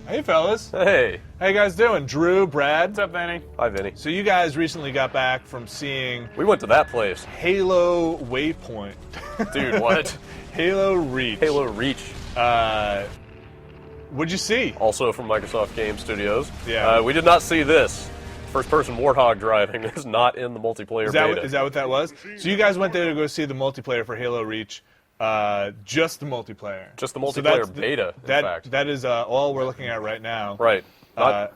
Hey, fellas. Hey. How you guys doing? Drew, Brad. What's up, Vinny? Hi, Vinny. So you guys recently got back from seeing We went to that place. Halo Waypoint. Dude, what? Halo Reach. Halo Reach. What'd you see? Also from Microsoft Game Studios. Yeah. We did not see this. First-person Warthog driving is not in the multiplayer beta. Is that what that was? So you guys went there to go see the multiplayer for Halo Reach. Just the multiplayer. Just the So multiplayer that's beta, in that, fact. That is all we're looking at right now. Right. Not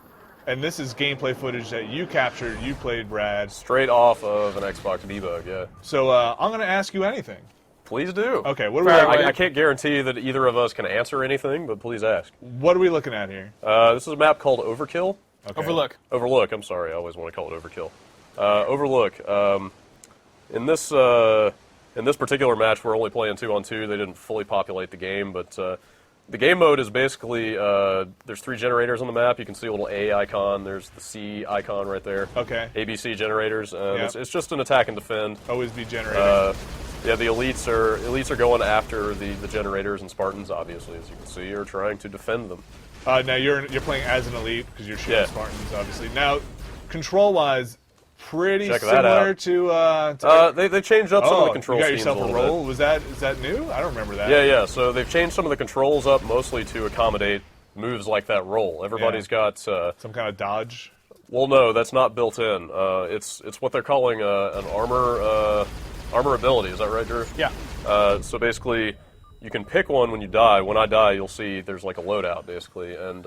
And this is gameplay footage that you captured, you played, Brad. straight off of an Xbox debug, yeah. So I'm going to ask you anything. Please do. Okay, what are we, I can't guarantee that either of us can answer anything, but please ask. what are we looking at here? This is a map called Overkill. Okay. Overlook, I'm sorry. I always want to call it Overkill. Overlook. In this particular match, we're only playing 2-on-2. They didn't fully populate the game, but the game mode is basically there's 3 generators on the map. You can see a little A icon. There's the C icon right there. Okay. ABC generators. Yep. It's just an attack and defend. Always be generating. Yeah, the elites are going after the generators, and Spartans, obviously, as you can see, are trying to defend them. Now you're playing as an elite because you're shooting Yeah. Spartans, obviously. Now, control-wise, pretty Check that similar out. to. They changed up some of the control you got schemes yourself a a little roll. bit. Is that new? I don't remember that. Yeah. So they've changed some of the controls up mostly to accommodate moves like that roll. Everybody's got. Some kind of dodge. Well, no, that's not built in. It's what they're calling an armor ability. Is that right, Drew? Yeah. So basically, you can pick one when you die. When I die, you'll see there's like a loadout, basically, and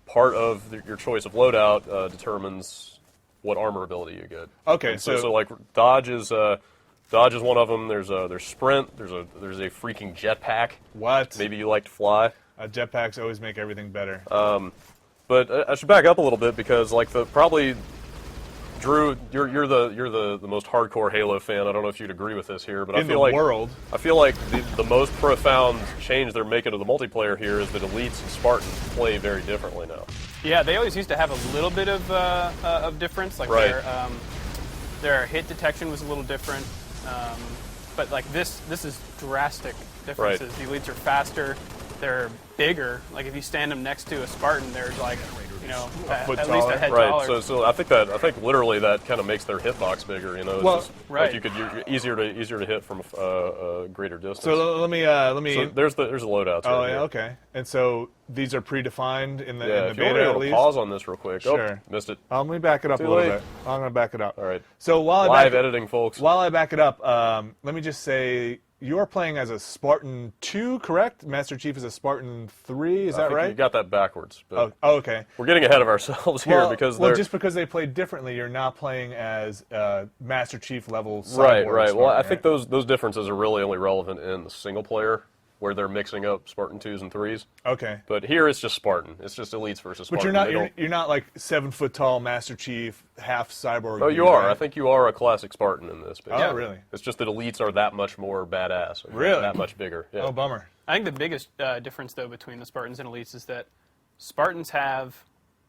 part of your choice of loadout determines what armor ability you get. Okay, And so like dodge is one of them. There's sprint. There's a freaking jetpack. What? Maybe you like to fly. Jetpacks always make everything better. But I should back up a little bit because like probably Drew, you're the most hardcore Halo fan. I don't know if you'd agree with this here, but I feel like I feel like the most profound change they're making to the multiplayer here is that elites and Spartans play very differently now. Yeah, they always used to have a little bit of difference. Like Right. their hit detection was a little different, but like this is drastic differences. Right. The elites are faster, they're bigger. Like if you stand them next to a Spartan, they're like foot at least taller. a head Right. taller. So I think literally that kind of makes their hitbox bigger. You know, it's Well, just, right. like you're easier to hit from a greater distance. So let me. So there's the loadouts. Oh right yeah, here. okay. And so these are predefined in the Yeah, in if the you want beta to at least. pause on this real quick. Sure. Oh, missed it. Let me back it up Too a little late. bit. I'm gonna back it up. All right. So while I Live back, editing, folks. while I back it up, let me just say you're playing as a Spartan 2, correct? Master Chief is a Spartan 3. Is I that think right? You got that backwards. But Oh, okay. we're getting ahead of ourselves here because they're just because they play differently, you're not playing as Master Chief level. right. cyborg Right. Well, I Spartan, think right? those differences are really only relevant in the single player, where they're mixing up Spartan 2s and 3s. Okay. But here it's just Spartan. It's just elites versus Spartan. But you're not They don't- you're not like 7 foot tall Master Chief, half cyborg. Oh, you dude, are. right? I think you are a classic Spartan in this. Oh, really? It's just that elites are that much more badass. Really? That much bigger. Yeah. Oh, bummer. I think the biggest difference though between the Spartans and elites is that Spartans have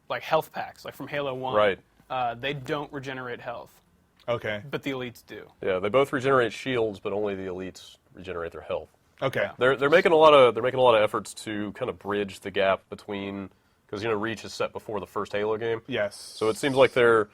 like health packs, like from Halo 1. Right. They don't regenerate health, Okay. but the elites do. Yeah, they both regenerate shields, but only the elites regenerate their health. Okay. They're making a lot of efforts to kind of bridge the gap between, because Reach is set before the first Halo game. Yes. So it seems like they're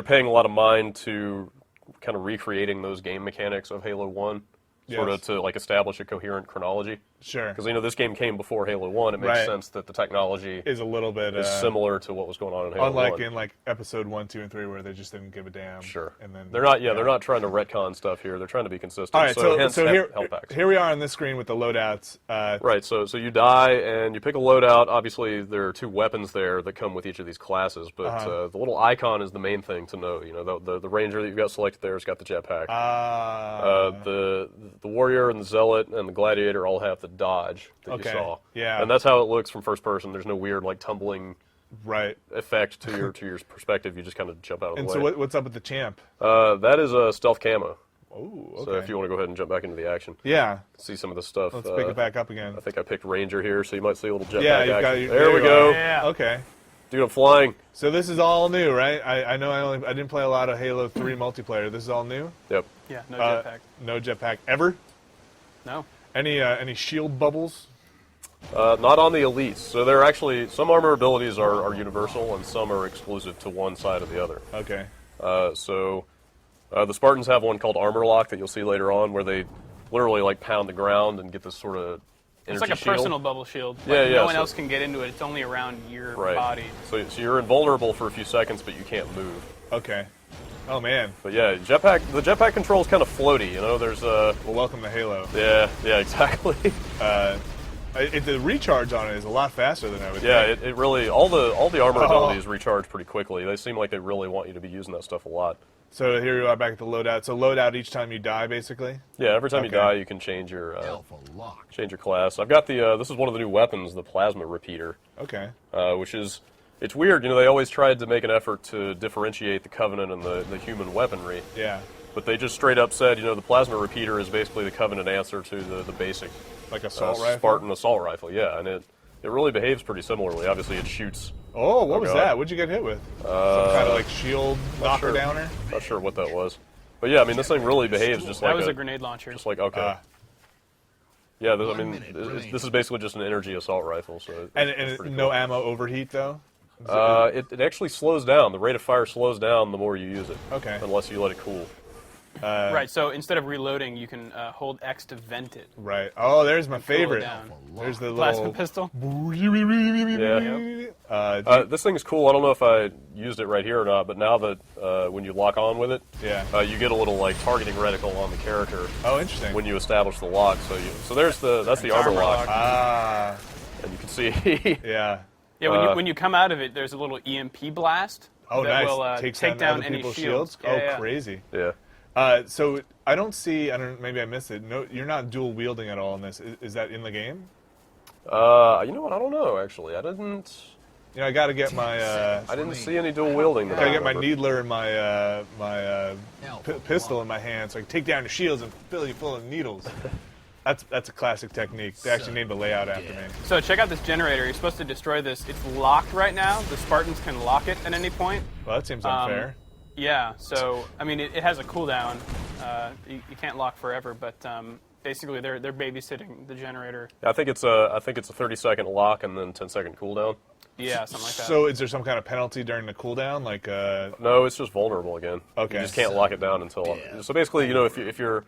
paying a lot of mind to kind of recreating those game mechanics of Halo 1, sort Yes. of to like establish a coherent chronology. Sure. Because this game came before Halo 1, it makes Right. sense that the technology Is a little bit is similar to what was going on in Halo unlike 1. in like episode 1, 2, and 3, where they just didn't give a damn. Sure. And then they're not trying to retcon stuff here. They're trying to be consistent. All right. So hence here health packs. here we are on this screen with the loadouts. Right, so you die and you pick a loadout. Obviously, there are 2 weapons there that come with each of these classes, but Uh-huh. the little icon is the main thing to know. The ranger that you've got selected there has got the jetpack. The warrior and the zealot and the gladiator all have the dodge that Okay, you saw. yeah. And that's how it looks from first person. There's no weird like tumbling right. effect to your perspective. You just kind of jump out of And the so way. what's up with the champ? That is a stealth camo. Oh, okay. So if you want to go ahead and jump back into the action, yeah. see some of the stuff. Let's pick it back up again. I think I picked Ranger here, so you might see a little jetpack Yeah, you've action. got there we you go. are. Yeah. Okay. Dude, I'm flying. So this is all new, right? I know I didn't play a lot of Halo 3 multiplayer. This is all new. Yep. Yeah, no jetpack. No jetpack ever. No. Any shield bubbles? Not on the elites. So there are actually some armor abilities are universal and some are exclusive to one side or the other. Okay. The Spartans have one called Armor Lock that you'll see later on, where they literally like pound the ground and get this sort of It's energy like a shield. personal bubble shield. Yeah, Like, yeah, no one so- else can get into it. It's only around your Right. body. So you're invulnerable for a few seconds, but you can't move. Okay. Oh man. But yeah, the jetpack control is kind of floaty. You know, there's Well, welcome to Halo. yeah, exactly. The recharge on it is a lot faster than I would Yeah, think. it really all the armor Oh. abilities recharge pretty quickly. They seem like they really want you to be using that stuff a lot. So here you are back at the loadout. So loadout each time you die, basically. Yeah, every time you Okay. die, you can change your Alpha lock. change your class. I've got the this is one of the new weapons, the plasma repeater, Okay. which is it's weird. You know, they always tried to make an effort to differentiate the Covenant and the human weaponry, Yeah. but they just straight up said, you know, the plasma repeater is basically the Covenant answer to the basic Like assault rifle. Spartan assault rifle. Yeah, and it really behaves pretty similarly. Obviously, it shoots. Oh, what was God. that? What'd you get hit with? Some kind of like shield knocker sure. downer. Not sure what that was, but yeah, I mean, this thing really behaves just That like was a grenade launcher. just like okay. Ah. Yeah, this, I 1 mean, minute remaining. this is basically just an energy assault rifle. So And, it's and pretty no cool. ammo overheat though. It actually slows down. The rate of fire slows down the more you use it. Okay. Unless you let it cool. Right, so instead of reloading, you can hold X to vent it. Right. Oh, there's my Cool it favorite. down. There's the Plasma little. pistol. This thing is cool. I don't know if I used it right here or not, but now that when you lock on with it, Yeah. you get a little like targeting reticle on the character Oh, interesting. when you establish the lock. So that's the armor Armor lock, lock. Ah. and you can see. Yeah. Yeah, when you come out of it, there's a little EMP blast Oh, that nice. will Takes take down other any people's shields. Oh, Yeah. crazy. yeah. So I don't see. I don't. Maybe I missed it. No, you're not dual wielding at all in this. Is that in the game? You know what? I don't know. Actually, I didn't You know, I got to get my. I didn't see any dual wielding. that Gotta I get my remember. needler and my Alpha pistol lock. in my hand, so I can take down your shields and fill you full of needles. That's a classic technique. They actually named the layout after me. So check out this generator. You're supposed to destroy this. It's locked right now. The Spartans can lock it at any point. Well, that seems unfair. Yeah, so I mean, it has a cooldown. You can't lock forever, but basically they're babysitting the generator. I think it's a 30-second lock and then 10-second cooldown. Yeah, something like that. So is there some kind of penalty during the cooldown? Like, No, it's just vulnerable again. Okay. You just can't lock it down until. So basically, you know, if your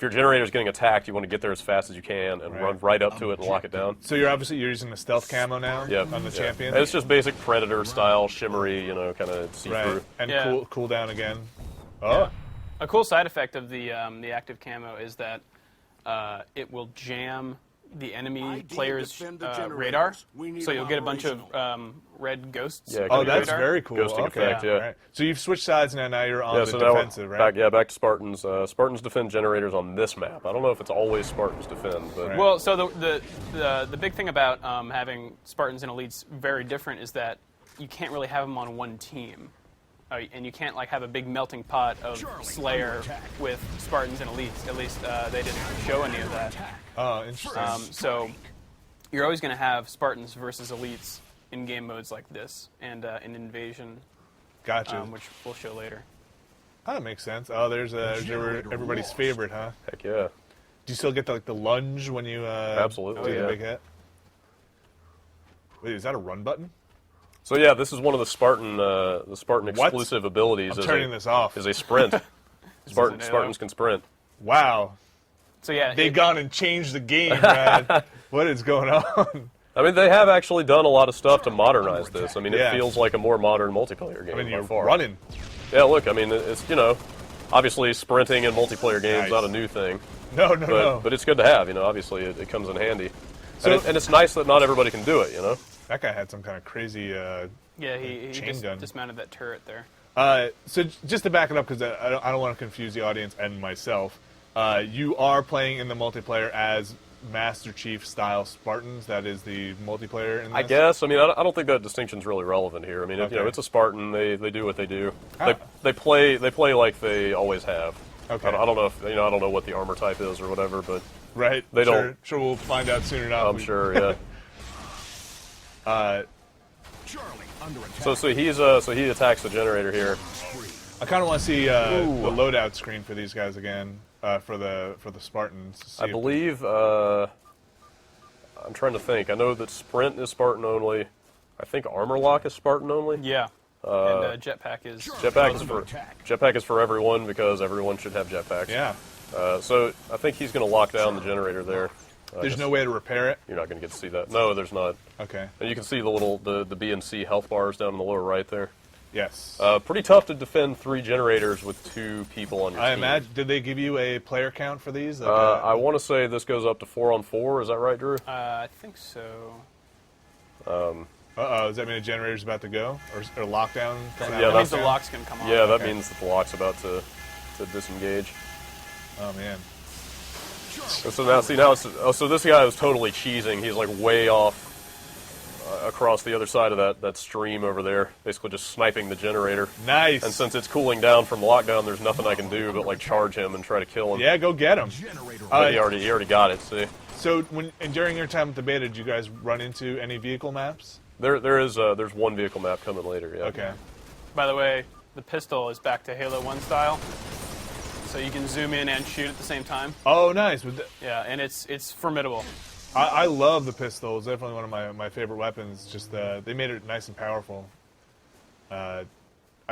generator is getting attacked, you want to get there as fast as you can and run right up to it and lock it down. so you're using the stealth camo now Yeah, on the yeah. champion? And it's just basic Predator style, shimmery, you know, kind of see-through. right. And Yeah. cool down again. Oh, A cool side effect of the active camo is that it will jam the enemy player's radar, so you'll get a bunch of red ghosts. Yeah, on oh, your that's radar. very cool. Ghosting okay. effect, yeah. All right. So you've switched sides now. Now you're on Yeah, the so now defensive, we're right? back to Spartans. Spartans defend generators on this map. I don't know if it's always Spartans defend, but Right. Well, so the big thing about having Spartans and Elites very different is that you can't really have them on one team, and you can't like have a big melting pot of Slayer with Spartans and Elites. At least they didn't show any of that. Oh, interesting. So you're always going to have Spartans versus Elites in game modes like this, and in Invasion, Gotcha. which we'll show later. Oh, that makes sense. Oh, there's everybody's favorite, huh? heck yeah. Do you still get the lunge when you Absolutely, take yeah. a big hit? Wait, is that a run button? So yeah, this is one of the Spartan What? exclusive abilities. I'm turning this off. Is a sprint. Halo. Spartans can sprint. Wow, So yeah, they've gone and changed the game, Brad. What is going on? I mean, they have actually done a lot of stuff to modernize this. I mean, Yeah. it feels like a more modern multiplayer game I mean, by you're far. running. Yeah, look, I mean, it's, you know, obviously sprinting in multiplayer games Nice. not a new thing, No. but it's good to have. You know, obviously it comes in handy. So- And it's nice that not everybody can do it. You know. That guy had some kind of crazy. yeah, he chain just gun. dismounted that turret there. So just to back it up, because I don't want to confuse the audience and myself, you are playing in the multiplayer as Master Chief style Spartans. That is the multiplayer in this? I guess. I mean, I don't think that distinction's really relevant here. I mean, you know, Okay. it's a Spartan. They do what they do. Ah. They play like they always have. Okay. I don't know if I don't know what the armor type is or whatever, but Right. They sure, don't- Sure, we'll find out soon enough. I'm sure. Yeah. Charlie under attack. So he attacks the generator here. I kind of want to see the loadout screen for these guys again, for the Spartans. to see I if- believe. I'm trying to think. I know that sprint is Spartan only. I think armor lock is Spartan only. Yeah. And jetpack is. Jetpack is for everyone because everyone should have jetpacks. Yeah. So I think he's going to lock down the generator there. There's no way to repair it. You're not going to get to see that. No, there's not. Okay. And you can see the B and C health bars down in the lower right there. Yes. Pretty tough to defend 3 generators with 2 people on your I team. imagine. Did they give you a player count for these? Like I want to say this goes up to 4-on-4. Is that right, Drew? I think so. Does that mean a generator's about to go, or lockdown? Coming out Yeah, of That means lockdown? the lock's going to come on. Yeah, that okay. means that the lock's about to disengage. Oh man. So now it's so this guy is totally cheesing. He's like way off across the other side of that stream over there, basically just sniping the generator. Nice. And since it's cooling down from lockdown, there's nothing I can do but like charge him and try to kill him. Yeah, go get him. Generator. But he already got it. See, So during your time with the beta, did you guys run into any vehicle maps? there's one vehicle map coming later. Yeah. Okay. By the way, the pistol is back to Halo 1 style. So you can zoom in and shoot at the same time. Oh, nice. Yeah, and it's formidable. I love the pistol. It's definitely one of my favorite weapons. Just they made it nice and powerful. I'd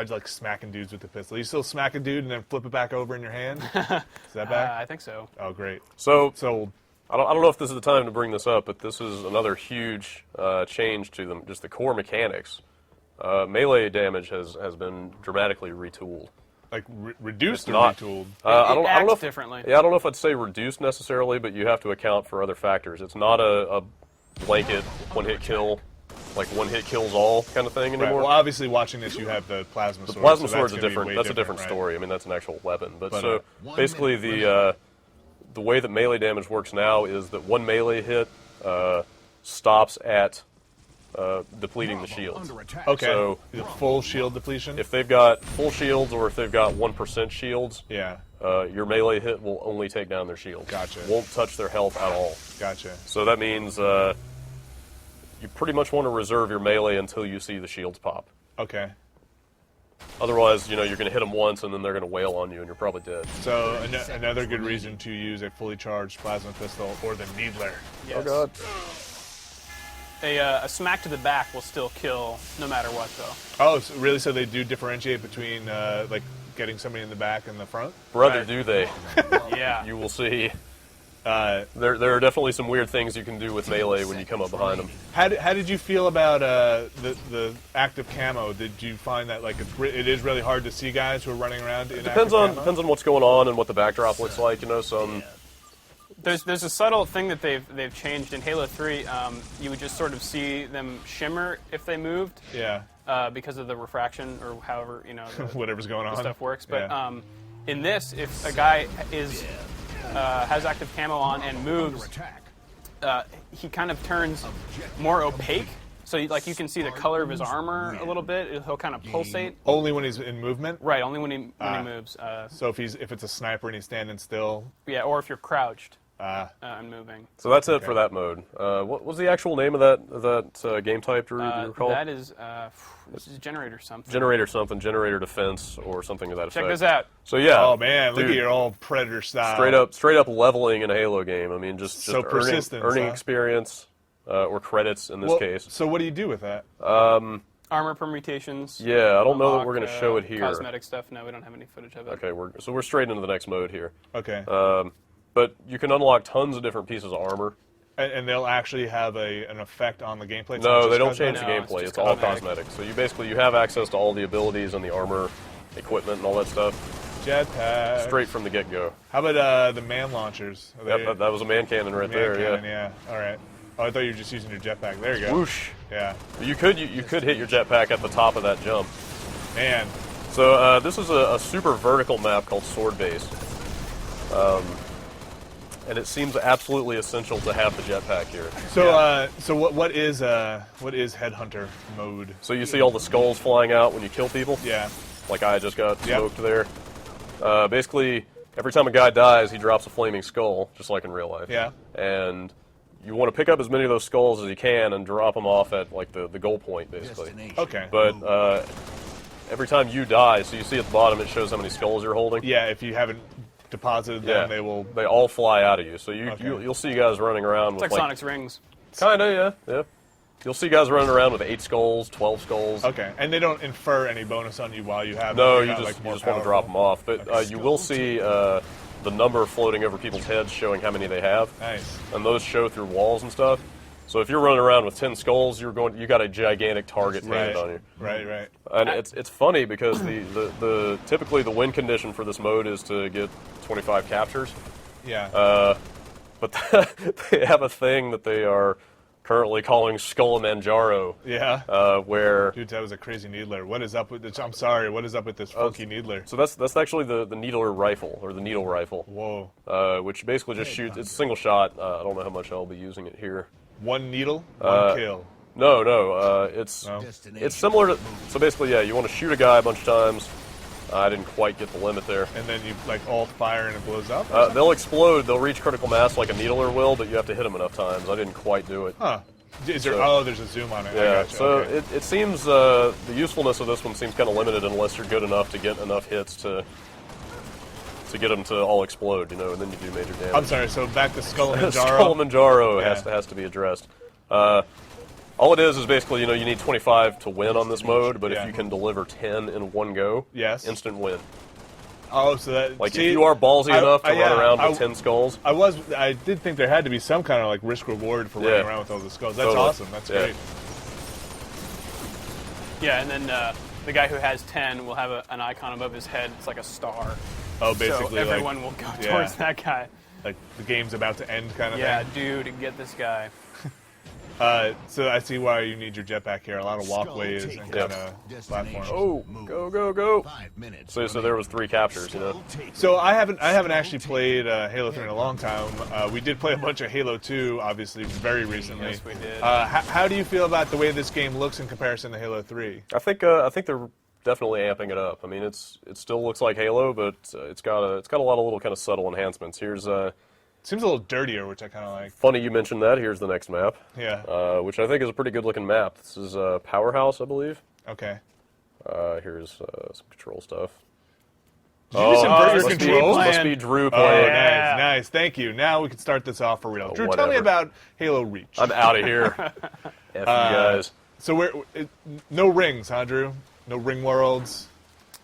like smacking dudes with the pistol. You still smack a dude and then flip it back over in your hand? Is that back? I think so. Oh, great. So So I don't know if this is the time to bring this up, but this is another huge change to them. Just the core mechanics. Melee damage has been dramatically retooled. like reduced or not. retooled? I don't know acts if, differently. Yeah, I don't know if I'd say reduced necessarily, but you have to account for other factors. It's not a blanket one-hit kill, like one-hit kills all kind of thing Right. anymore. Well, obviously, watching this, you have the plasma sword. Plasma so sword's that's a gonna be way different. That's a different right? story. I mean, that's an actual weapon. But But, so 1 basically, minute the way that melee damage works now is that one melee hit stops at depleting the shields. Under attack. Okay. So- The full shield depletion. If they've got full shields or if they've got 1% shields, Yeah. your melee hit will only take down their shields. Gotcha. Won't touch their health at all. Gotcha. So that means you pretty much want to reserve your melee until you see the shields pop. Okay. Otherwise, you're going to hit them once and then they're going to wail on you and you're probably dead. So another good reason to use a fully charged plasma pistol or the Needler. Yes. A smack to the back will still kill no matter what, though. Oh, so really? So they do differentiate between like getting somebody in the back and the front? Brother, Right. do they? Yeah. You will see. Uh, There are definitely some weird things you can do with melee when you come up behind them. how did you feel about the active camo? Did you find that like it is really hard to see guys who are running around in Depends active camo? on what's going on and what the backdrop looks like. Some There's a subtle thing that they've changed in Halo 3. You would just sort of see them shimmer if they moved Yeah. because of the refraction or however the, Whatever's going on. the stuff works. But Yeah. in this, if a guy has active camo on and Under moves, attack. he kind of turns more opaque. So you can see the color of his armor a little bit. He'll kind of pulsate. Only when he's in movement. Right, only when he moves. So if it's a sniper and he's standing still. Yeah, or if you're crouched and moving. So that's it for that mode. What was the actual name of that game type, Drew? Do you recall? That is this is generator something. Generator something, generator defense, or something to that effect. Check this out. So yeah. Oh man, look dude, at your old Predator style. straight up leveling in a Halo game. I mean, just So persistence, earning huh? experience or credits in this Well, case. So what do you do with that? Armor permutations. Yeah, I don't know that unlock, we're going to show it here. Cosmetic stuff. No, we don't have any footage of it. Okay, we're straight into the next mode here. Okay. But you can unlock tons of different pieces of armor. And they'll actually have an effect on the gameplay? It's not No, just they don't cosmetic? change the No, it's gameplay. just It's all cosmetic. cosmetic. So you have access to all the abilities and the armor, equipment, and all that stuff Jetpack. straight from the get-go. How about the man launchers? Are Yep, that was a man cannon right man there. cannon, Yeah. yeah. All right. Oh, I thought you were just using your jetpack. There you go. Whoosh. Yeah. You could hit your jetpack at the top of that jump. Man. So this is a super vertical map called Sword Base, and it seems absolutely essential to have the jetpack here. So what is headhunter mode? So you see all the skulls flying out when you kill people. Yeah. Like I just got Yep. smoked there. Basically, every time a guy dies, he drops a flaming skull, just like in real life. Yeah. And you want to pick up as many of those skulls as you can and drop them off at like the goal point, basically. Destination. Okay. But every time you die, so you see at the bottom, it shows how many skulls you're holding. Yeah, if you haven't deposited them, Yeah. they will. They all fly out of you. So Okay. you'll see guys running around It's with like Sonic's rings. Kinda, yeah. You'll see guys running around with 8 skulls, 12 skulls. Okay, and they don't infer any bonus on you while you have No, them. you You're just, not, like, more want to drop them off. But Okay. you will see the number floating over people's heads showing how many they have. Nice. And those show through walls and stuff. So if you're running around with 10 skulls, you got a gigantic target painted on you. Right. And it's funny because the typically the win condition for this mode is to get 25 captures. Yeah. But they have a thing that they are currently calling Skullamanjaro, yeah. where Dude, that was a crazy needler. What is up with this? I'm sorry. What is up with this funky needler? so that's actually the needler rifle or the needle rifle, Whoa. which basically just shoots. It's a single shot. I don't know how much I'll be using it here. One needle, one kill. No, it's No. it's similar to. So basically, yeah, you want to shoot a guy a bunch of times. I didn't quite get the limit there. And then you like alt fire and it blows up? They'll explode. They'll reach critical mass like a needler will, but you have to hit them enough times. I didn't quite do it. Huh. Is there, So- there's a zoom on it. I Yeah, gotcha. so Okay. it seems the usefulness of this one seems kind of limited unless you're good enough to get enough hits to get them to all explode, and then you do major damage. I'm sorry, so back to Skullamanjaro. Skullamanjaro Yeah. has to be addressed. All it is basically, you need 25 to win on this mode, but Yeah. if you can deliver 10 in one go, Yes. instant win. Oh, so that... Like, see, if you are ballsy enough to run yeah, around with 10 skulls, I did think there had to be some kind of like risk reward for running Yeah. around with all the skulls. That's Totally. awesome. That's Yeah. great. Yeah, and then the guy who has 10 will have an icon above his head. It's like a star. Oh, basically, so everyone will go yeah. towards that guy. like the game's about to end kind of Yeah, thing. dude, get this guy. So I see why you need your jetpack here. A lot of walkways and Skull kind takeover. of platforms. oh, Move. go. 5 minutes. So there was 3 captures, Skull takeover. So I haven't actually played Halo 3 in a long time. We did play a bunch of Halo 2, obviously, very recently. Yes, we did. How do you feel about the way this game looks in comparison to Halo 3? I think they're definitely amping it up. I mean, it still looks like Halo, but it's got a lot of little kind of subtle enhancements. Here's Seems a little dirtier, which I kind of like. funny you mentioned that. Here's the next map, Yeah. which I think is a pretty good looking map. This is Powerhouse, I believe. Okay. Here's some control stuff. Did you just invert your must be- controls? Must be Drew Oh, playing. Yeah. nice. Thank you. Now we can start this off for real. Drew, tell whatever. me about Halo Reach. I'm out of here. F you guys. So no rings, huh, Drew? No ring worlds.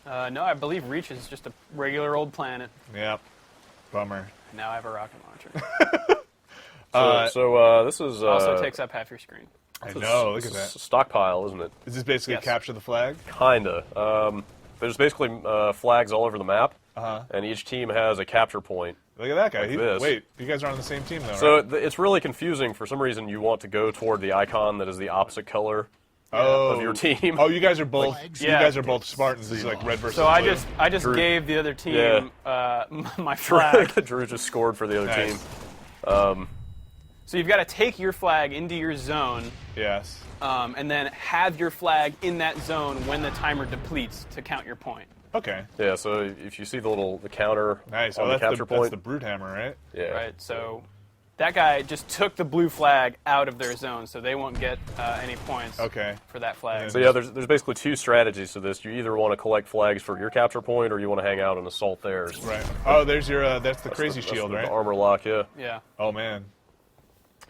No, I believe Reach is just a regular old planet. Yep. Bummer. Now I have a rocket launcher. So this is Also takes up half your screen. I know. Look at this is that. a stockpile, isn't it? Is this basically Yes. capture the flag? Kinda. There's basically flags all over the map, Uh-huh. and each team has a capture point. Look at that guy. Like this. Wait, you guys are on the same team though, So right? it's really confusing. For some reason, you want to go toward the icon that is the opposite color Oh. of your team. Oh, you guys are both. Flags. You Yeah. guys are both Spartans. This is like red versus So I blue. just Drew- gave the other team my Drew, flag. Drew just scored for the other Nice. team. So you've got to take your flag into your zone, Yes. and then have your flag in that zone when the timer depletes to count your point. Okay. Yeah. So if you see the counter Nice. on Oh, the that's capture that's point, the brute hammer, right? yeah. Right. So that guy just took the blue flag out of their zone, so they won't get any points Okay. for that flag. So yeah, there's basically 2 strategies to this. You either want to collect flags for your capture point, or you want to hang out and assault theirs. Right. Oh, there's your. That's the crazy That's shield, the right? armor lock, yeah. Yeah. Oh man.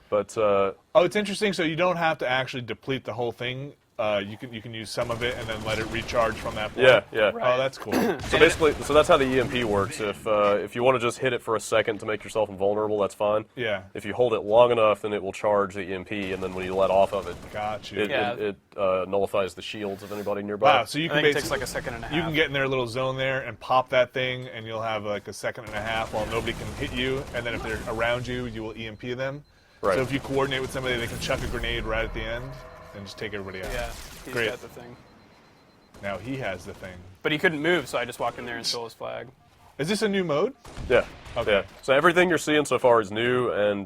But Oh, it's interesting. So you don't have to actually deplete the whole thing. You can use some of it and then let it recharge from that point. yeah. Oh, that's cool. So basically, so that's how the EMP works. If you want to just hit it for a second to make yourself invulnerable, that's fine. Yeah. If you hold it long enough, then it will charge the EMP, and then when you let off of it, Got you. it nullifies the shields of anybody nearby. Wow. So you I can think it takes basically like a second and a half. you can get in their little zone there and pop that thing, and you'll have like a second and a half while nobody can hit you. And then if they're around you, you will EMP them. Right. So if you coordinate with somebody, they can chuck a grenade right at the end and just take everybody out. Yeah. He's Great. got the thing. Now he has the thing. But he couldn't move, so I just walked in there and stole his flag. Is this a new mode? Yeah. Okay. Yeah. So everything you're seeing so far is new, and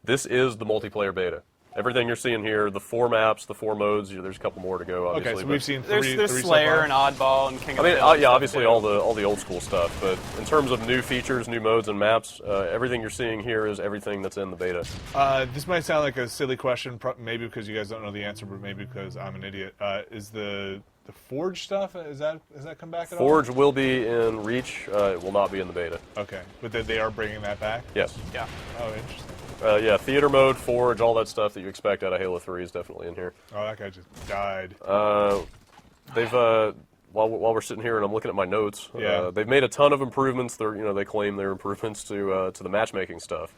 this is the multiplayer beta. Everything you're seeing here, the 4 maps, the 4 modes. There's a couple more to go, obviously. Okay, so but- we've seen There's three so Slayer far. and Oddball and King I of mean, the Hill and yeah, stuff, obviously too. all the old school stuff, but in terms of new features, new modes, and maps, everything you're seeing here is everything that's in the beta. This might sound like a silly question, maybe because you guys don't know the answer, but maybe because I'm an idiot. Is the Forge stuff, has that come back at all? Forge will be in Reach. It will not be in the beta. Okay, but they are bringing that back? Yes. Yeah. Oh, interesting. Yeah, theater mode, forge, all that stuff that you expect out of Halo 3 is definitely in here. Oh, that guy just died. They've while we're sitting here and I'm looking at my notes, Yeah. they've made a ton of improvements. They claim they're improvements to the matchmaking stuff.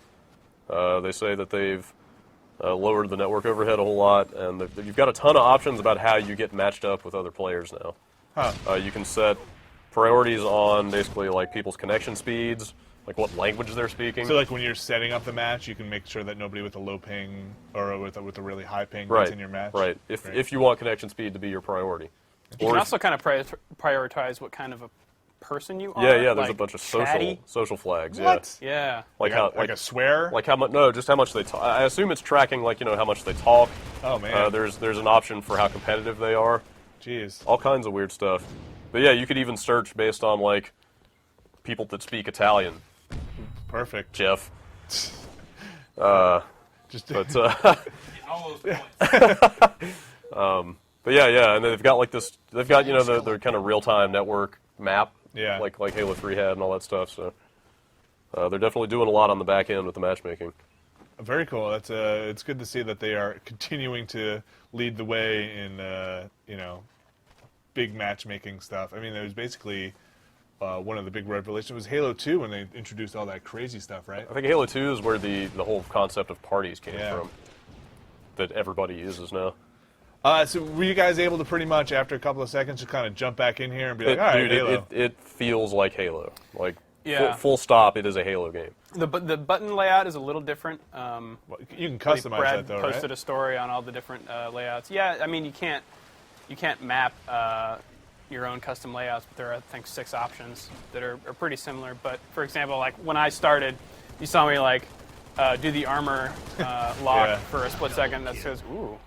They say that they've lowered the network overhead a whole lot, and you've got a ton of options about how you get matched up with other players now. Huh. You can set priorities on basically like people's connection speeds, like what language they're speaking. So, like, when you're setting up the match, you can make sure that nobody with a low ping or with a really high ping right, gets in your match? right. If you want connection speed to be your priority. You Or can if- also kind of prioritize what kind of a person you are. yeah, there's like a bunch of chatty. social flags. What? Yeah. Like Like a swear? like how much? No, just how much they talk. I assume it's tracking like how much they talk. Oh, man. There's an option for how competitive they are. Jeez. All kinds of weird stuff. But yeah, you could even search based on like people that speak Italian. Perfect. Jeff. Just But All those points. but yeah, and they've got like this. They've got their kind of real-time network map. Yeah. Like Halo 3 had and all that stuff. So they're definitely doing a lot on the back end with the matchmaking. Very cool. That's it's good to see that they are continuing to lead the way in big matchmaking stuff. I mean, it was basically one of the big revelations was Halo 2 when they introduced all that crazy stuff, right? I think Halo 2 is where the whole concept of parties came Yeah. from. That everybody uses now. So were you guys able to pretty much after a couple of seconds just kind of jump back in here and be like, all right, Dude, Halo? it feels like Halo. Like Yeah. full stop. It is a Halo game. The button layout is a little different. Well, you can customize Brad that though, posted right? a story on all the different layouts. Yeah, I mean you can't map your own custom layouts, but there are I think 6 options that are pretty similar. But for example, like when I started, you saw me like do the armor lock Yeah. for a split second. That says ooh.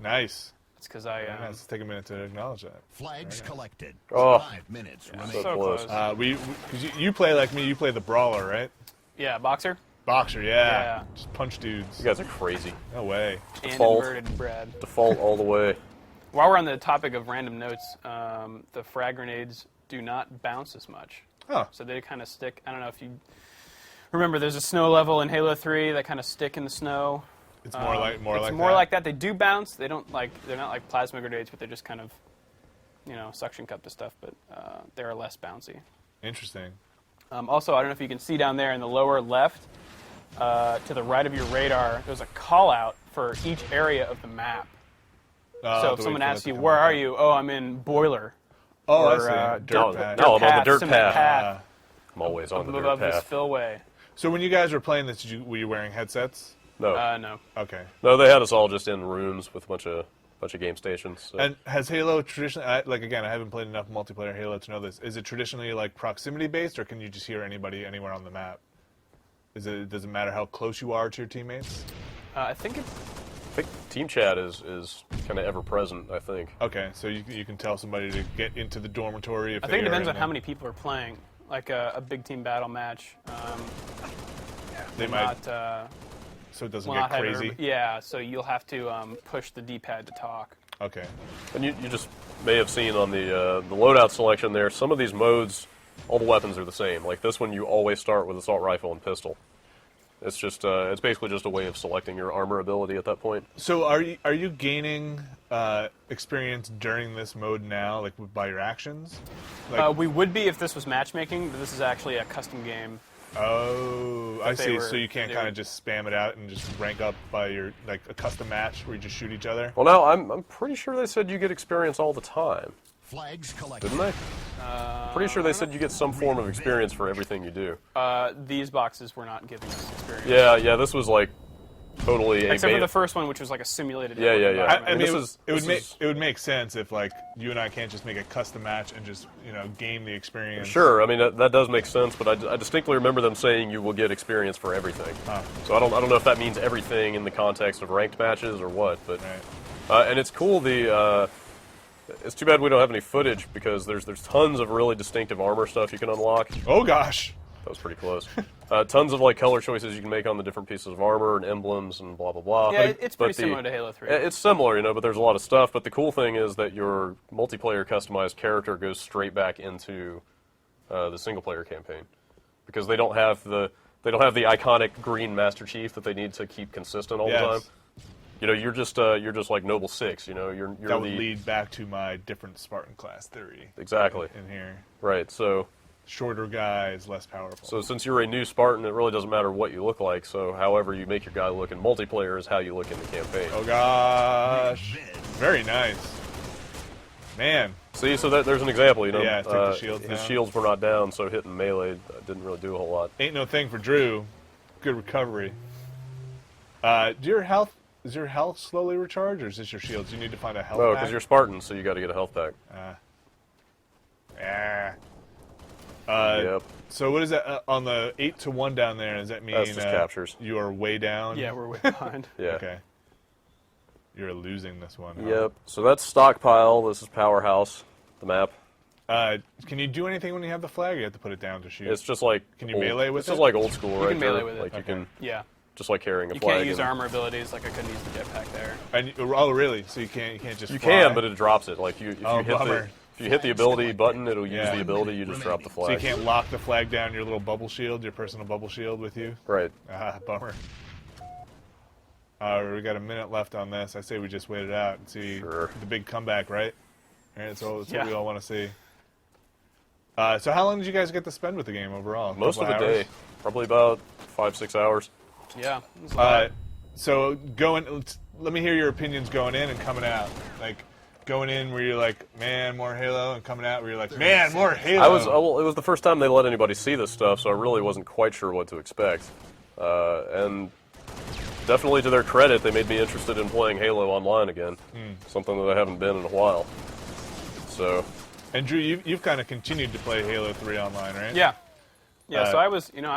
Nice. It's because I Let's take a minute to acknowledge that. Flags collected. Oh. 5 minutes So remaining. so close. close. Because you play like me, you play the brawler, right? Yeah, boxer Boxer, yeah. Yeah. Just punch dudes. You guys are crazy. No way. and Default. inverted Brad. Default all the way. While we're on the topic of random notes, the frag grenades do not bounce as much. Huh. So they kind of stick. I don't know if you remember. There's a snow level in Halo 3 that kind of stick in the snow. It's more like It's like more that. like that. They do bounce. They're not like plasma grenades, but they're just kind of suction cup to stuff. But they're less bouncy. Interesting. Also, I don't know if you can see down there in the lower left, to the right of your radar, there's a call out for each area of the map. So if someone asks you, "Where are you?" "Oh, I'm in Boiler." Oh, I or, see. Dirt no, patch. no, I'm on the path, dirt cement path. path I'm always on the dirt above this path. spillway. So when you guys were playing this, were you wearing headsets? No, No. Okay. no, they had us all just in rooms with a bunch of game stations. So. And has Halo traditionally, like again, I haven't played enough multiplayer Halo to know this. Is it traditionally like proximity based, or can you just hear anybody anywhere on the map? Does it matter how close you are to your teammates? I think it. I think team chat is kind of ever present. I think. Okay, so you can tell somebody to get into the dormitory if I they think it are depends in on the- how many people are playing. Like a big team battle match. they will might, not, so it doesn't will get not have crazy. yeah, so you'll have to push the D-pad to talk. Okay. And you just may have seen on the loadout selection there, some of these modes, all the weapons are the same. Like this one, you always start with assault rifle and pistol. It's just it's basically just a way of selecting your armor ability at that point. So are you gaining experience during this mode now, like by your actions? Like, We would be if this was matchmaking, but this is actually a custom game. oh, I they see. were- So you can't they kind were- of just spam it out and just rank up by your like a custom match where you just shoot each other. Well, now I'm pretty sure they said you get experience all the time, Flags collected. didn't they? Pretty sure they said you get some form of experience for everything you do. These boxes were not giving us experience. Yeah, this was like totally a Except for beta. the first one, which was like a simulated. Yeah, network yeah, yeah. environment. I mean, this it would is- make it would make sense if like you and I can't just make a custom match and just gain the experience. Sure, I mean that does make sense, but I distinctly remember them saying you will get experience for everything. Huh. So I don't know if that means everything in the context of ranked matches or what, but Right. and it's cool. It's too bad we don't have any footage because there's tons of really distinctive armor stuff you can unlock. Oh gosh. That was pretty close. Tons of like color choices you can make on the different pieces of armor and emblems and blah blah blah. Yeah, But it's but pretty similar to Halo 3. It's similar, but there's a lot of stuff. But the cool thing is that your multiplayer customized character goes straight back into the single player campaign because they don't have They don't have the iconic green Master Chief that they need to keep consistent all the time. You know, you're just like Noble 6. You know, you're That would lead back to my different Spartan class theory. Exactly. In here, right. So shorter guy is less powerful. So since you're a new Spartan, it really doesn't matter what you look like. So however you make your guy look in multiplayer is how you look in the campaign. Oh gosh, very nice, man. See, so there's an example. You know, Yeah, took the shields his down. shields were not down, so hitting melee didn't really do a whole lot. Ain't no thing for Drew. Good recovery. Is your health slowly recharge, or is this your shields? You need to find a health No, pack? because you're Spartan, so you got to get a health pack. Yep. So what is that on the 8-1 down there? Does that mean That's just captures. you are way down? Yeah, we're way behind. Yeah. Okay. You're losing this one. Huh? Yep. So that's stockpile. This is powerhouse. The map. Can you do anything when you have the flag? Or you have to put it down to shoot. It's just like Can you melee with It's just it? like old school, right? can melee there. with it. Like you can Yeah. just like carrying a You flag. can't use and- armor abilities, like I couldn't use the jetpack there. And, oh, really? So you can't just. You fly? can, but it drops it. Like if Oh, you hit bummer. if you hit the ability button, it'll use Yeah. the ability. You just drop the flag. So you can't lock the flag down your little bubble shield, your personal bubble shield with you. Right. Bummer. We got a minute left on this. I say we just wait it out and see Sure. the big comeback, right? All right, that's what Yeah. we all want to see. So how long did you guys get to spend with the game overall? Most of Couple the hours? day, probably about 5-6 hours. Yeah. it was a lot. So let me hear your opinions going in and coming out. Like going in where you're like, man, more Halo, and coming out where you're like, man, more Halo. Well, it was the first time they let anybody see this stuff, so I really wasn't quite sure what to expect. And definitely to their credit, they made me interested in playing Halo Online again, something that I haven't been in a while. So, And Drew, you've kind of continued to play Halo 3 online, right? Yeah. Yeah, so Uh, I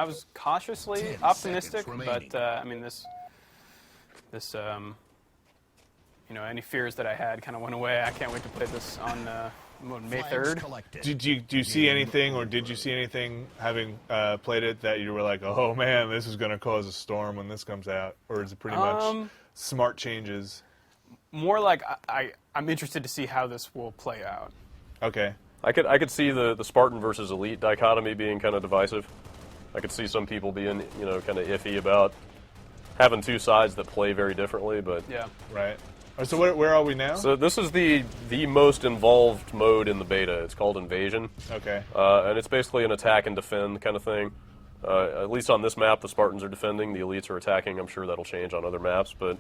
was cautiously 10 optimistic, seconds remaining. but I mean this any fears that I had kind of went away. I can't wait to play this on May Flags 3rd. collected. Do you see anything, or did you see anything having played it that you were like, oh man, this is going to cause a storm when this comes out, or is it pretty much smart changes? More like I'm interested to see how this will play out. Okay. I could see the Spartan versus Elite dichotomy being kind of divisive. I could see some people being, kind of iffy about having two sides that play very differently, but Yeah. Right. So where are we now? So this is the most involved mode in the beta. It's called Invasion, Okay. and it's basically an attack and defend kind of thing. At least on this map, the Spartans are defending, the Elites are attacking. I'm sure that'll change on other maps, but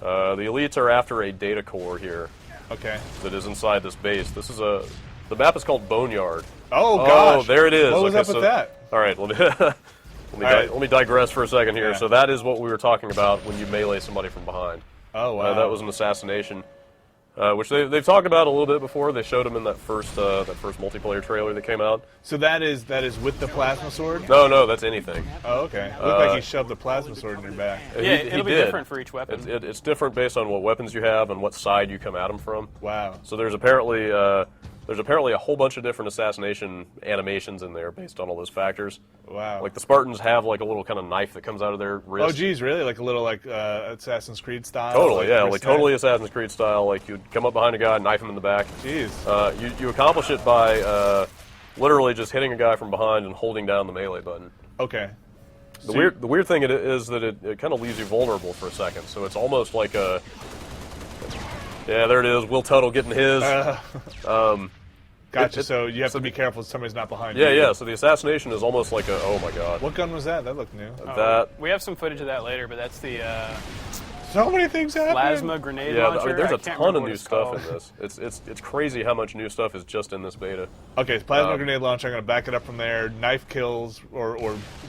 the Elites are after a data core here Okay. that is inside this base. The map is called Boneyard. Oh gosh. there it is. What was Okay, up with so- that? All right, let me digress for a second here. Yeah. So that is what we were talking about when you melee somebody from behind. Oh wow. That was an assassination, which they've talked about a little bit before. They showed them in that first multiplayer trailer that came out. So that is with the plasma sword? No, that's anything. Oh, okay. Looked like he shoved the plasma sword in your back. Yeah, He it'll be did. different for each weapon. It's different based on what weapons you have and what side you come at them from. Wow. So there's apparently a whole bunch of different assassination animations in there based on all those factors. Wow. Like the Spartans have like a little kind of knife that comes out of their wrist. Oh geez, really? Like a little Assassin's Creed style? Totally, yeah, wrist like knife? totally Assassin's Creed style. Like you'd come up behind a guy, knife him in the back. Jeez. You accomplish it by literally just hitting a guy from behind and holding down the melee button. Okay. The weird thing is that it kind of leaves you vulnerable for a second. So it's almost like a there it is. Will Tuttle getting his. Gotcha. it- So you have to be careful somebody's not behind you. Yeah. So the assassination is almost like oh my god. What gun was that? That looked new. That We have some footage of that later, but that's the So many things happening. plasma grenade yeah. launcher. There's I a can't ton remember of what new it's stuff called. in this. It's crazy how much new stuff is just in this beta. Okay, so plasma grenade launcher. I'm going to back it up from there. Knife kills or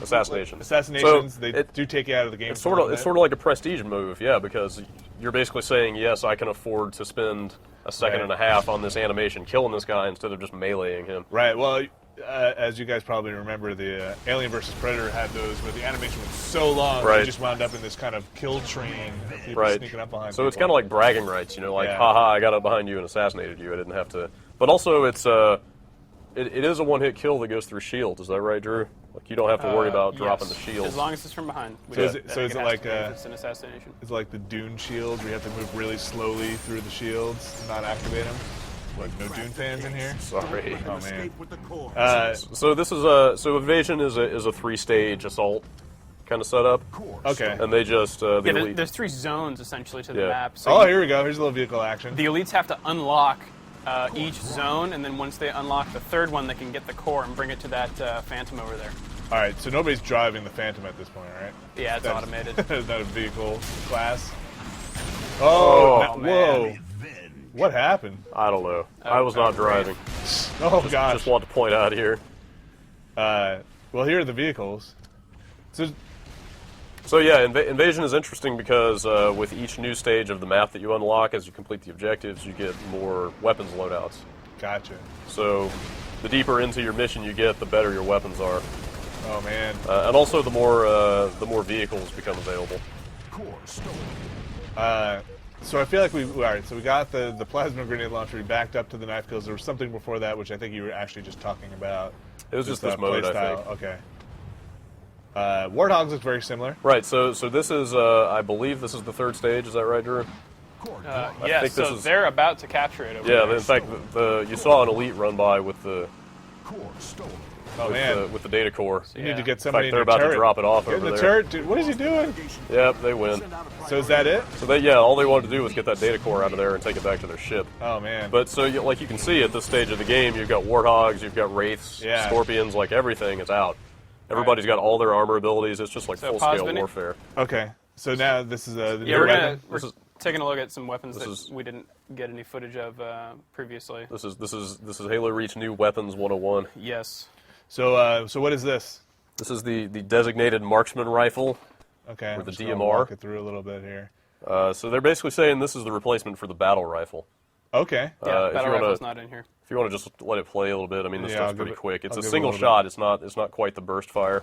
Assassinations. assassinations. So they do take you out of the game. It's sort of like a prestige move, yeah, because you're basically saying, yes, I can afford to spend a second Right. and a half on this animation killing this guy instead of just meleeing him. Right. Well, as you guys probably remember, the Alien vs Predator had those where the animation was so long, Right. they just wound up in this kind of kill train of people Right. sneaking up behind. So it's people. kind of like bragging rights, like, Yeah. haha, I got up behind you and assassinated you. I didn't have to. But also, it is a one-hit kill that goes through shield. Is that right, Drew? Like you don't have to worry about dropping the Yes, shield. as long as it's from behind. So is it- so is it has like to be if a- it's an assassination? It's like the Dune shield where you have to move really slowly through the shields to not activate them. What, no Dune fans in here? Sorry. Oh man. Escape with the core. So this is so Invasion is a 3-stage assault kind of setup, Core Okay. and they just the Yeah, elite. there's 3 zones essentially to the Yeah. map. So Oh, here we go. Here's a little vehicle action. the elites have to unlock each zone, and then once they unlock the 3rd one, they can get the core and bring it to that Phantom over there. All right, so nobody's driving the Phantom at this point, right? Yeah, it's That's- automated. That's not a vehicle class. Oh, Oh, whoa! Revenge. What happened? I don't know. I was not driving. Oh gosh. Just want to point out here. Well, here are the vehicles. So yeah, Invasion is interesting because with each new stage of the map that you unlock as you complete the objectives, you get more weapons loadouts. Gotcha. So the deeper into your mission you get, the better your weapons are, Oh man. and also the more vehicles become available. Core stolen. So I feel like all right. So we got the plasma grenade launcher. We backed up to the knife kills. There was something before that, which I think you were actually just talking about. It was just this mode, I think. Okay. Warthogs look very similar. Right. So this is I believe this is the 3rd stage. Is that right, Drew? Core Yeah, think this so is- they're about to capture it over Yeah. there. In fact, you saw an elite run by with the core stolen. Oh man. with the data core. You need to Yeah. get somebody In in fact, they're your about to turret. drop it off Get in over the there. turret, dude. What is he doing? Yep, they win. So is that it? So all they wanted to do was get that data core out of there and take it back to their ship. Oh man. But so, like you can see at this stage of the game, you've got Warthogs, you've got Wraiths, Yeah. Scorpions, like everything is out. Everybody's got all their armor abilities. It's just like So full-scale pause, Vinny. warfare. Okay. So now this is the Yeah, new we're weapon. This is- taking a look at some weapons this that is- we didn't get any footage of previously. This is Halo Reach New Weapons 101. Yes. So what is this? This is the designated marksman rifle. Okay. Or I'm the just gonna DMR. Walk it through a little bit here. So they're basically saying this is the replacement for the battle rifle. Okay. Yeah, if battle you wanna- rifle's not in here. If you want to just let it play a little bit, I mean, this Yeah, stuff's I'll give pretty it- quick. It's I'll a give it a single little shot. It's not quite the burst fire.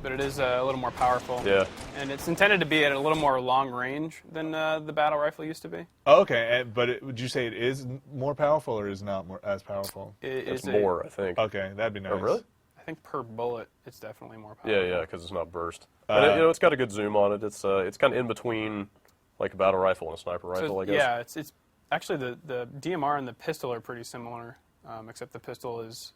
But it is a little more powerful. Yeah. And it's intended to be at a little more long range than the battle rifle used to be. Oh, okay. But would you say it is more powerful or is not more as powerful? It's It's more, I think. Okay, that'd be nice. Oh, really? I think per bullet, it's definitely more powerful. Yeah, because it's not burst. And it's got a good zoom on it. It's kind of in between, like a battle rifle and a sniper So, rifle, I guess. yeah, it's actually the DMR and the pistol are pretty similar, except the pistol is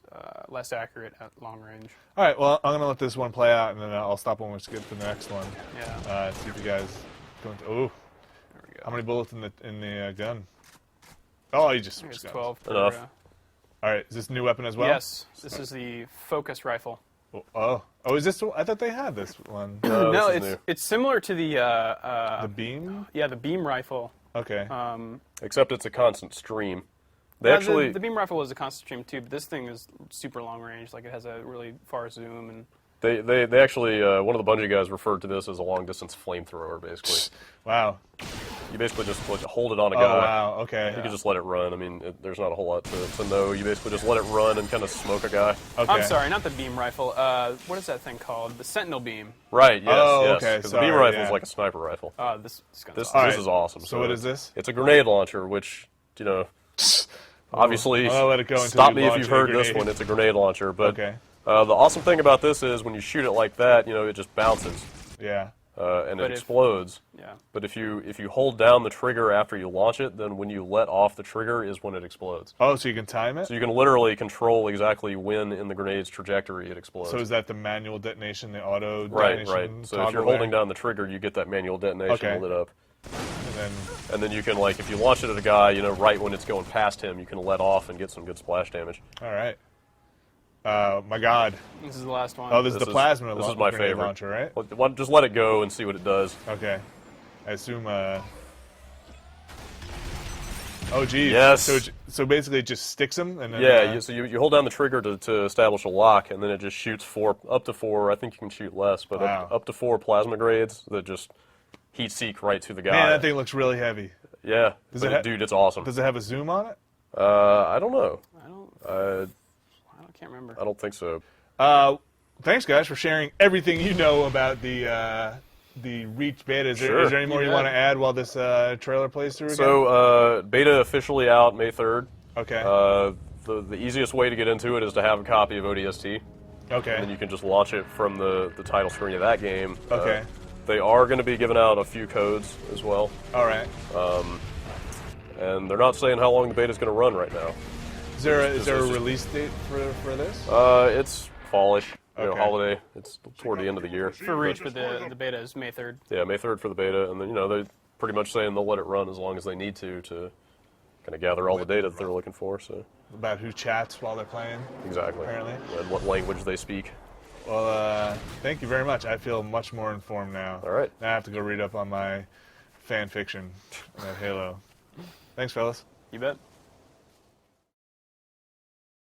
less accurate at long range. All right. Well, I'm gonna let this one play out, and then I'll stop when we skip to the next one. Yeah. See if you guys go into. Oh, There we go. how many bullets in the gun? Oh, you just I think it's switched 12 per, Enough. All right. Is this a new weapon as well? Yes, this is the focus rifle. Oh, is this? I thought they had this one. No, No, this is it's new. it's similar to the The beam. yeah, the beam rifle. Okay. Except it's a constant stream. They Yeah, actually, the beam rifle is a constant stream too, but this thing is super long range. Like it has a really far zoom and they actually, one of the Bungie guys referred to this as a long distance flamethrower. Basically, Wow. you basically just like, hold it on a Oh guy. wow. Okay. You can just let it run. I mean, there's not a whole lot to know. You basically just let it run and kind of smoke a guy. Okay. I'm sorry, not the beam rifle. What is that thing called? The Sentinel beam. Right. Yes. Oh, yes. okay, Because the beam sorry, rifle is yeah. like a sniper rifle. This gun's This awesome. All this right. is awesome. So what is this? It's a grenade launcher, which obviously. I'll let it go until stop you me if launch you've a heard this grenade. one. It's a grenade launcher, but Okay. The awesome thing about this is when you shoot it like that, it just bounces Yeah. and But it if- explodes. Yeah. But if you hold down the trigger after you launch it, then when you let off the trigger is when it explodes. Oh, so you can time it. So you can literally control exactly when in the grenade's trajectory it explodes. So is that the manual detonation, the auto right, detonation? right. So if toggle you're there? holding down the trigger, you get that manual detonation Okay. lit up. and And then you can, like, if you launch it at a guy, right when it's going past him, you can let off and get some good splash damage. then all right. My God. This is the last one. Oh, this is This the is- plasma. this is my grenade favorite. launcher, right? Just let it go and see what it does. Okay. I assume. Oh, geez. Yes. So basically, it just sticks them, and then. Yeah, so you hold down the trigger to establish a lock, and then it just shoots up to four. I think you can shoot less, but Wow. up to 4 plasma grades that just heat seek right to the guy. Man, that thing looks really heavy. Yeah, Does but it ha- dude, it's awesome. Does it have a zoom on it? I don't know. I can't remember. I don't think so. Thanks, guys, for sharing everything you know about the Reach beta. Is Sure. there any more you bet. want to add while this trailer plays through again? So beta officially out May 3rd. Okay. The easiest way to get into it is to have a copy of ODST, Okay. and then you can just launch it from the title screen of that game. Okay. They are going to be giving out a few codes as well, All right. and they're not saying how long the beta is going to run right now. Is there a This is- release date for this? It's fallish, Okay. holiday. It's toward the end of the year. For Reach, but the beta is May 3rd. Yeah, May 3rd for the beta, and then they're pretty much saying they'll let it run as long as they need to kind of gather all the data that they're looking for. So About who chats while they're playing? exactly, Apparently. and what language they speak. Well, thank you very much. I feel much more informed now. All right. Now I have to go read up on my fan fiction about Halo. Thanks, fellas. You bet.